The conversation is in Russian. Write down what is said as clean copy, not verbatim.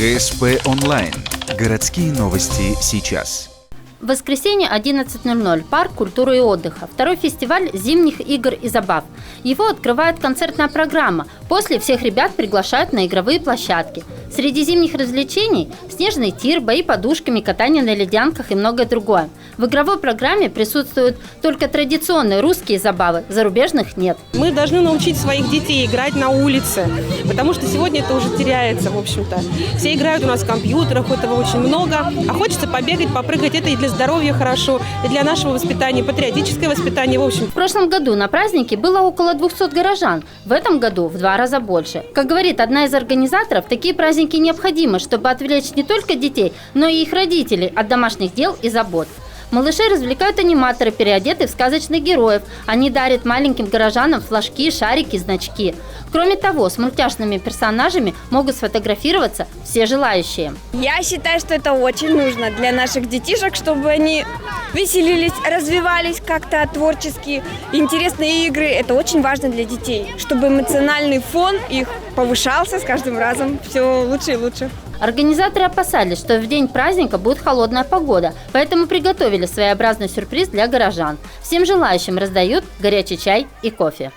ГСП онлайн. Городские новости сейчас. В воскресенье 11:00 парк культуры и отдыха. Второй фестиваль зимних игр и забав. Его открывает концертная программа. После всех ребят приглашают на игровые площадки. Среди зимних развлечений – снежный тир, бои подушками, катание на ледянках и многое другое. В игровой программе присутствуют только традиционные русские забавы, зарубежных нет. Мы должны научить своих детей играть на улице, потому что сегодня это уже теряется, в общем-то. Все играют у нас в компьютерах, этого очень много, а хочется побегать, попрыгать. Это и для здоровья хорошо, и для нашего воспитания, патриотическое воспитание, в общем. В прошлом году на празднике было около 200 горожан, в этом году в 2 раза больше. Как говорит одна из организаторов, такие праздники необходимы, чтобы отвлечь не только детей, но и их родителей от домашних дел и забот. Малышей развлекают аниматоры, переодетые в сказочных героев. Они дарят маленьким горожанам флажки, шарики, значки. Кроме того, с мультяшными персонажами могут сфотографироваться все желающие. Я считаю, что это очень нужно для наших детишек, чтобы они веселились, развивались как-то творчески. Интересные игры – это очень важно для детей, чтобы эмоциональный фон их повышался с каждым разом все лучше и лучше. Организаторы опасались, что в день праздника будет холодная погода, поэтому приготовили своеобразный сюрприз для горожан. Всем желающим раздают горячий чай и кофе.